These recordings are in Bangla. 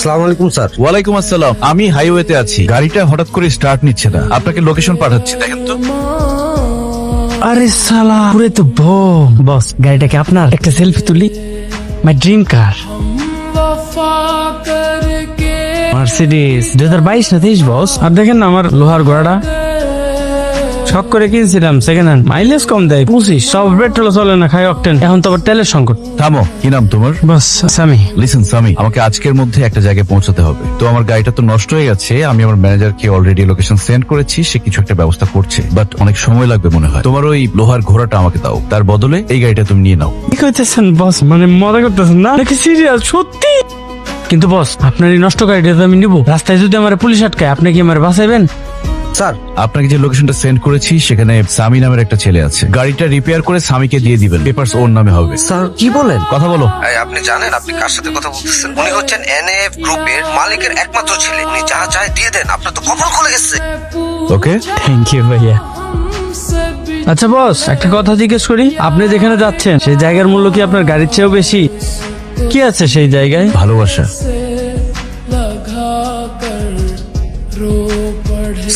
আসসালামু আলাইকুম স্যার। ওয়ালাইকুম আসসালাম। আমি হাইওয়েতে আছি, গাড়িটা হঠাৎ করে স্টার্ট নিচ্ছে না, আপনাকে লোকেশন পাঠাচ্ছি, দেখেন তো। আরে সালা পুরে তো বম। বস গাড়িটাকে আপনার? একটা সেলফি তুলি। মাই ড্রিম কার মার্সিডিজ 2022 না 23 বস। আর দেখেন না আমার লোহার ঘোড়াটা শখ করে কিনছিলাম সেকেন্ড হ্যান্ড, মাইলেজ কম দেয় 25, সব পেট্রোল চলে না, খাই অকটেন। এখন তো আবার তেলের সংকট। থামো, কি নাম তোমার? বস সামি। লিসেন সামি, আমাকে আজকের মধ্যে একটা জায়গায় পৌঁছাতে হবে। তো আমার গাড়িটা তো নষ্ট হয়ে গেছে, আমি আমার ম্যানেজারকে অলরেডি লোকেশন সেন্ড করেছি, সে কিছু একটা ব্যবস্থা করছে, বাট অনেক সময় লাগবে মনে হয়। তোমার ওই লোহার ঘোড়াটা আমাকে দাও, তার বদলে এই গাড়িটা তুমি নিয়ে নাও। কি করতেছেন বস? মানে মজা করতেছেন না নাকি সিরিয়াস সত্যি? কিন্তু বস আপনার এই নষ্ট গাড়িটা তো আমি নিবো। রাস্তায় যদি আমার পুলিশ আটকায় আপনি কি আমার বাঁচাইবেন? স্যার, আপনাকে যে লোকেশনটা সেন্ড করেছি সেখানে সামি নামের একটা ছেলে আছে, গাড়িটা রিপেয়ার করে সামিকে দিয়ে দিবেন, পেপারস ওর নামে হবে। স্যার কি বলেন? কথা বলো। আপনি জানেন আপনি কার সাথে কথা বলতেছেন? উনি হচ্ছেন এনএফ গ্রুপের মালিকের একমাত্র ছেলে। উনি যা চায় দিয়ে দেন, আপনার তো কপাল খুলে গেছে। ওকে, থ্যাংক ইউ ভাইয়া। আচ্ছা বস, একটা কথা জিজ্ঞেস করি, আপনি যেখানে যাচ্ছেন সেই জায়গার মূল্য কি আপনার গাড়ির চেয়েও বেশি? কি আছে সেই জায়গায়? ভালোবাসা।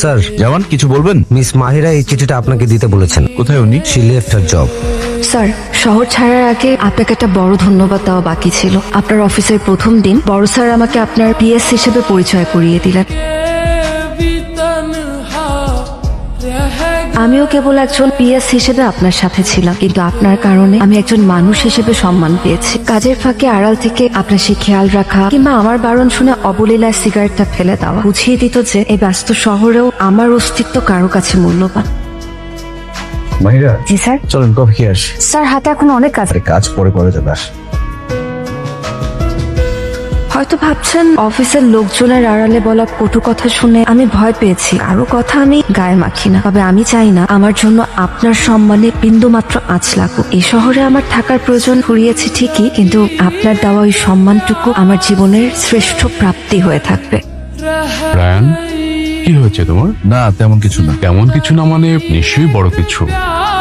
স্যার, জওয়ান কিছু বলবেন? মিস মাহিরা এই চিঠিটা আপনাকে দিতে বলেছেন। কোথায় উনি? She left her job. Sir, শহর ছাড়ার আগে আপনাকে একটা বড় ধন্যবাদ দেওয়া বাকি ছিল। আপনার অফিসের প্রথম দিন বড় স্যার আমাকে আপনার পিএস হিসেবে পরিচয় করিয়ে দিলেন। আমিও কেবল একজন পিএস হিসেবে আপনার সাথে ছিলাম, কিন্তু আপনার কারণে আমি একজন মানুষ হিসেবে সম্মান পেয়েছি। কাজের ফাঁকে আড়াল থেকে আপনার সে খেয়াল রাখা কিংবা আমার বারণ শুনে অবলীলায় সিগারেটটা ফেলে দেওয়া বুঝিয়ে দিত যে এই ব্যস্ত শহরেও আমার অস্তিত্ব কারো কাছে মূল্যবান। মাহিরা, জি স্যার। চলেন কফি খেয়ে আসি। স্যার, হাতে এখন অনেক কাজ। কাজ পরে করে যাবে। আস। হয়তো ভাবছেন অফিসের লোকজনের আড়ালে বলা কটু কথা শুনে আমি ভয় পেয়েছি। আরো কথা আমি গায়ে মাখি না, তবে আমি চাই না আমার জন্য আপনার সম্মানে বিন্দু মাত্র আঁচ লাগুক। এই শহরে আমার থাকার প্রয়োজন ফুরিয়েছে ঠিকই, কিন্তু আপনার দেওয়া ওই সম্মানটুকু আমার জীবনের শ্রেষ্ঠ প্রাপ্তি হয়ে থাকবে। রায়ান, কি হয়েছে তোমার? না, তেমন কিছু না। তেমন কিছু না মানে নিশ্চয়ই বড় কিছু।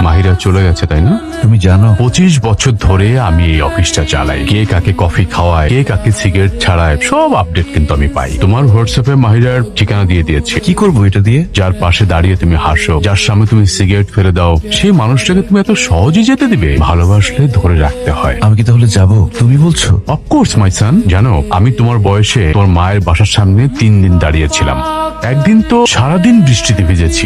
মাহিরা চলে গেছে তাই না? তুমি জানো 25 বছর ধরে আমি এই অফিসটা চালাই। কে কাকে কফি খাওয়ায়, কে কাকে সিগারেট ছাড়ায়, সব আপডেট কিন্তু আমি পাই। তোমার হোয়াটসঅ্যাপে মাহিরার ঠিকানা দিয়ে দিয়েছি। কি করবো এটা দিয়ে? যার পাশে দাঁড়িয়ে তুমি হাসো, যার সামনে তুমি সিগারেট ফেলে দাও, সেই মানুষটাকে তুমি এত সহজে যেতে দিবে? ভালোবাসলে ধরে রাখতে হয়। আমি কি তাহলে যাবো তুমি বলছো? অফকোর্স মাই সান। জানো, আমি তোমার বয়সে তোমার মায়ের বাসার সামনে 3 দিন দাঁড়িয়েছিলাম। একদিন তো সারাদিন বৃষ্টিতে ভিজেছি।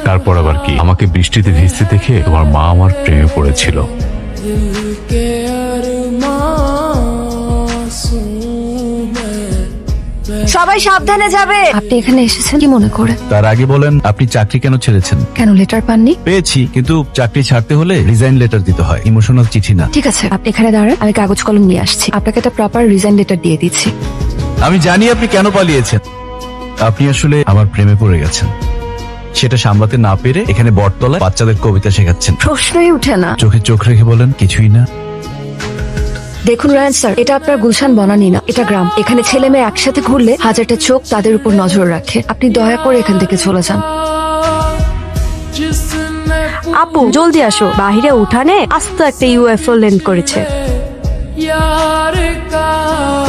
তারপর আবার কি, আমাকে বৃষ্টিতে ভিজতে দেখে তোমার মা আমার প্রেমে পড়েছিল। সবাই সাবধানে যাবে। আপনি এখানে এসেছেন কি মনে করে? তার আগে বলেন, আপনি চাকরি কেন ছেড়েছেন? কেন, লেটার পাননি? পেয়েছি, কিন্তু চাকরি ছাড়তে হলে রিজাইন লেটার দিতে হয়, ইমোশনাল চিঠি না। ঠিক আছে, আপনি এখানে দাঁড়ান, আমি কাগজ কলম নিয়ে আসছি। আপনাকে একটা প্রপার রিজাইন লেটার দিয়ে দিচ্ছি। আমি জানি আপনি কেন পালিয়েছেন। আপনি আসলে আমার প্রেমে পড়ে গেছেন, সেটা সামলাতে না পেরে এখানে বটতলায় বাচ্চাদের কবিতা শেখাচ্ছেন। প্রশ্নই উঠে না। চোখে চোখ রেখে বলেন, কিছুই না। দেখুন রায়ান স্যার, এটা আপনার গুলশান বনানী না, এটা গ্রাম। এখানে ছেলে মেয়ে একসাথে ঘুরলে হাজারটা চোখ তাদের উপর নজর রাখে। আপনি দয়া করে এখান থেকে চলে যান। আপু জলদি আসো, বাহিরে উঠানে আস্ত একটা ইউএফও ল্যান্ড করেছে।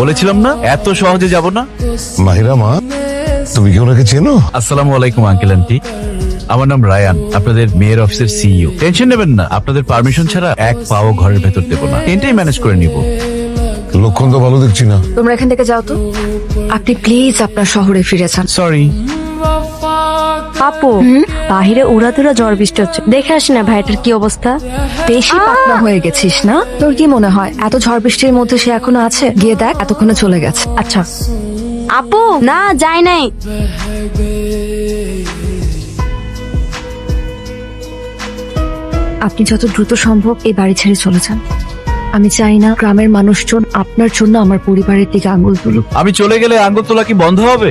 বলেছিলাম না এত সহজে যাব না। মাহিরা মা, তুমি কি ওনাকে চেনো? আসসালামু আলাইকুম আঙ্কেল আন্টি, আমার নাম রায়ান, আপনাদের মেয়ের অফিসের সিইও। টেনশন নেবেন না, আপনাদের পারমিশন ছাড়া এক পাও ঘরের ভেতর দেবো না, এটাই ম্যানেজ করে নিব। লক্ষণ তো ভালো দেখছি না। তোমরা এখান থেকে যাও তো। আপনি প্লিজ আপনার শহরে ফিরে যান। সরি। আপু বাহিরে উড়াধুরা ঝড় বৃষ্টি হচ্ছে, দেখে আসি না ভাইটার কি অবস্থা। বেশি পাতলা হয়ে গেছিস না? তোর কি মনে হয় এত ঝড় বৃষ্টির মধ্যে সে এখনো আছে? গিয়ে দেখ, এতক্ষণে চলে গেছে। আচ্ছা আপু, না যাই নাই। আপনি যত দ্রুত সম্ভব এই বাড়ি ছেড়ে চলে যান। আমি চাই না গ্রামের মানুষজন আপনার জন্য আমার পরিবারের দিকে আঙুল তুলুক। আমি চলে গেলে আঙ্গুল তোলা কি বন্ধ হবে?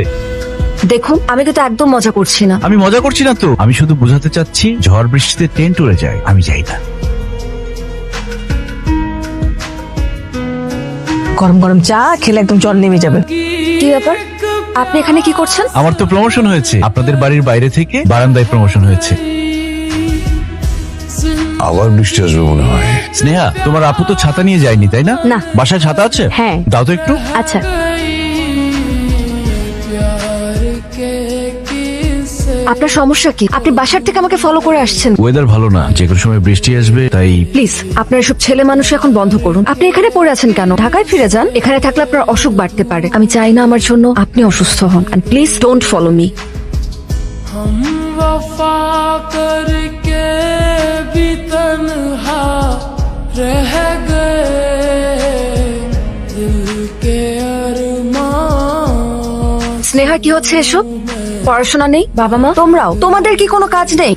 দেখুন, আমি কিন্তু একদম মজা করছি না। আমি মজা করছি না তো, আমি শুধু বোঝাতে চাচ্ছি ঝড় বৃষ্টিতে টেন্ট উড়ে যায়, আমি যাই না। গরম গরম চা খেলে একদম জ্বর নেমে যাবে। কি ব্যাপার, আপনি এখানে কি করছেন? আমার তো প্রমোশন হয়েছে, আপনাদের বাড়ির বাইরে থেকে বারান্দায় প্রমোশন হয়েছে। আবার বৃষ্টি আসবে মনে হয়। স্নেহা, তোমার আপু তো ছাতা নিয়ে যায়নি তাই না? না। বাসায় ছাতা আছে? হ্যাঁ। দাও তো একটু। আচ্ছা। আপনার সমস্যা কি? আপনি বাসার থেকে আমাকে ফলো করে আসছেন। ওয়েদার ভালো না, যে কোনো সময় বৃষ্টি আসবে, তাই প্লিজ আপনার এসব ছেলে মানুষ এখন বন্ধ করুন। আপনি এখানে পড়ে আছেন কেন? ঢাকায় ফিরে যান। এখানে থাকলে আপনার অসুখ বাড়তে পারে। আমি চাই না আমার জন্য আপনি অসুস্থ হন। And please don't follow me. Sneha, কি হচ্ছে এসব? পড়াশোনা নেই, বাবা মা, তোমরাও, তোমাদের কি কোনো কাজ নেই?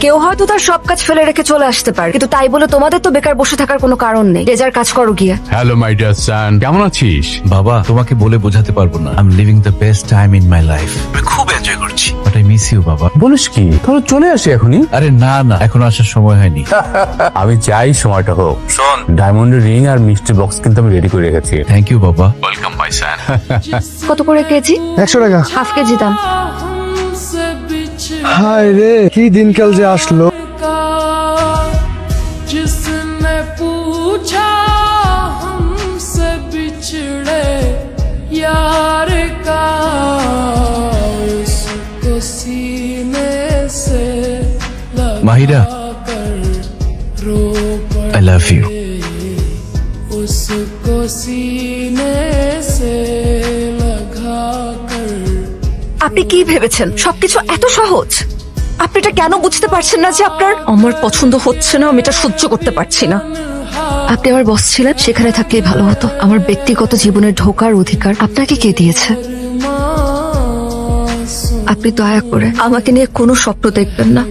কেউ হয়তো তার সব কাজ ফেলে রেখে চলে আসতে পারে, কিন্তু তাই বলে তোমাদের তো বেকার বসে থাকার কোনো কারণ নেই। যে যার কাজ করো গিয়ে। হ্যালো মাই ডিয়ার সান, কেমন আছিস? বাবা, তোমাকে বলে বোঝাতে পারবো না। I am living the best time in my life. আমি খুব এনজয় করছি, বাট আই মিস ইউ বাবা। বলিস কি? তাহলে চলে আসি এখনই। আরে না না, এখন আসার সময় হয়নি। আমি চাই সময়টা হোক। শোন, ডায়মন্ডের রিং আর মিষ্টি বক্স কিন্তু আমি রেডি করে রেখেছি। থ্যাংক ইউ বাবা। ওয়েলকাম মাই সান। কত করে কেজি? 100 টাকা। হাফ কেজি দাম। হায় রে, কি দিনকাল যে আসলো। जिसने पूछा हमसे बिछड़े यार का उसको सीने से মাহিরা, रो আই লাভ ইউ। उसको सीने से लगा कर। আপনি কি ভেবেছেন সবকিছু এত সহজ? আপনি এটা কেন বুঝতে পারছেন না যে আপনার আমার পছন্দ হচ্ছে না, আমি এটা সহ্য করতে পারছি না। আপনি আমার বস ছিলেন, সেখানে থাকলেই ভালো হতো। আমার ব্যক্তিগত জীবনে ঢোকার অধিকার আপনাকে কে দিয়েছে? আপনি দয়া করে আমাকে নিয়ে কোনো স্বপ্ন দেখবেন না।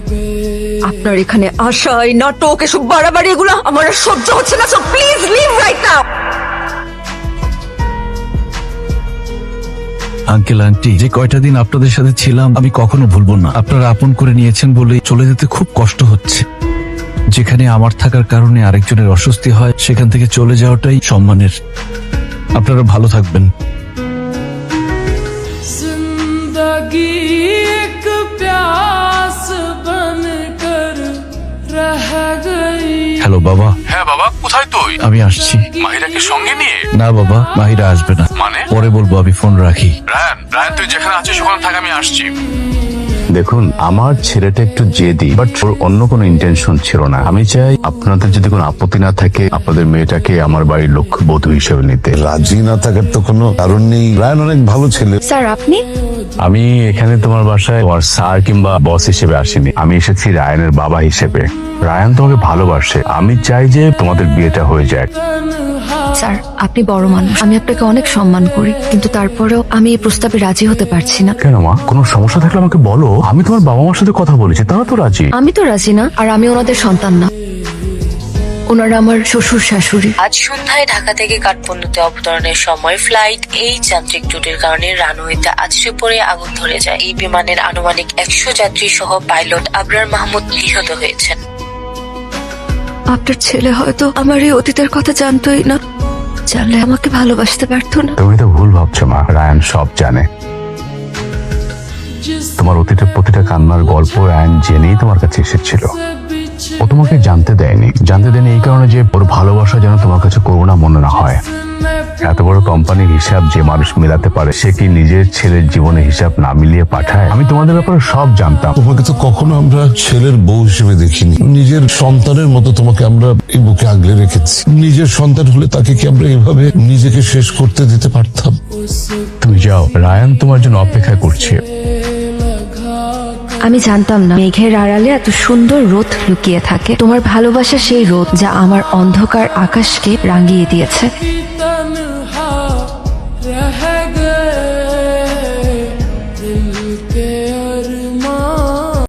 আপনার এখানে আশা, এই নাটক, এসব বাড়াবাড়ি, এগুলো আমার আর সহ্য হচ্ছে না। So please leave right now. Uncle aunty, যে কয়টা দিন আপনাদের সাথে ছিলাম আমি কখনো ভুলবো না। আপনারা আপন করে নিয়েছেন বলে চলে যেতে খুব কষ্ট হচ্ছে। যেখানে আমার থাকার কারণে আরেকজনের অস্বস্তি হয়, সেখান থেকে চলে যাওয়াটাই সম্মানের। আপনারা ভালো থাকবেন। जिंदगी एक प्यास बन कर रह गई। হ্যালো বাবা। হ্যাঁ বাবা, কোথায় তুই? আমি আসছি। মাহিরাকে সঙ্গে নিয়ে? না বাবা, মাহিরা আসবে না। মানে? পরে বলবো, আমি ফোন রাখি। রায়ান, রায়ান তুই যেখানে আছিস ওখানে থাক, আমি আসছি। দেখুন, আমার ছেলেটা একটু জেদি, বাট ওর অন্য কোনো ইন্টেনশন ছিল না। আমি চাই আপনাদের যদি কোনো আপত্তি না থাকে, আপনাদের মেয়েটাকে আমার বাড়ির লক্ষ্য বধূ হিসেবে নিতে। রাজি না থাকার তো কোনো কারণ নেই। রায়ন অনেক ভালো ছেলে। স্যার, আপনি? আমি এখানে তোমার বাসায় তোমার স্যার কিংবা বস হিসেবে আসিনি। আমি এসেছি রায়ানের বাবা হিসেবে। রায়ান তোমাকে ভালোবাসে। আমি চাই যে তোমাদের বিয়েটা হয়ে যায়। স্যার, আপনি বড় মানুষ, আমি আপনাকে অনেক সম্মান করি, কিন্তু তারপরেও আমি এই প্রস্তাবে রাজি হতে পারছি না। কেন মা? কোনো সমস্যা থাকলে আমাকে বলো। আমি তোমার বাবা মার সাথে কথা বলেছি, তারা তো রাজি। আমি তো রাজি না, আর আমি ওনাদের সন্তান না। ওনারা আমার শ্বশুর শাশুড়ি। আজ সন্ধ্যায় ঢাকা থেকে কাঠমান্ডুতে অবতরণের সময় ফ্লাইট এই যান্ত্রিক ত্রুটির কারণে রানওয়েতে আছড়ে পড়ে আগুন ধরে যায়। এই বিমানের আনুমানিক 100 যাত্রী সহ পাইলট আবরার মাহমুদ নিহত হয়েছেন। আপনার ছেলে হয়তো আমার এই অতীতের কথা জানতোই না, জানলে আমাকে ভালোবাসতে পারতো না। তুমি তো ভুল ভাবছো মা, রায়ান সব জানে। তোমার অতীতের প্রতিটা কান্নার গল্প রায়ান জেনেই তোমার কাছে এসেছিল। ও তোমাকে জানতে দেয়নি এই কারণে যে ওর ভালোবাসা যেন তোমার কাছে করুণা মনে না হয়। এত বড় কোম্পানির হিসাব যে মানুষ মেলাতে পারে, সে কি নিজের ছেলের জীবনের হিসাব না মিলিয়ে পাঠায়? আমি তোমাদের ব্যাপারে সব জানতাম। তোমাকে তো কখনো আমরা ছেলের বউ হিসেবে দেখিনি। নিজের সন্তানের মতো তোমাকে আমরা এই বুকে আগলে রেখেছি। নিজের সন্তান হলে তাকে কি আমরা এভাবে নিজেকে শেষ করতে দিতে পারতাম? তুমি যাও, রায়ান তোমার জন্য অপেক্ষা করছে। আমি জানতাম না মেঘের আড়ালে এত সুন্দর রোদ লুকিয়ে থাকে। তোমার ভালোবাসা সেই রোদ যা আমার অন্ধকার আকাশকে রাঙিয়ে দিয়েছে।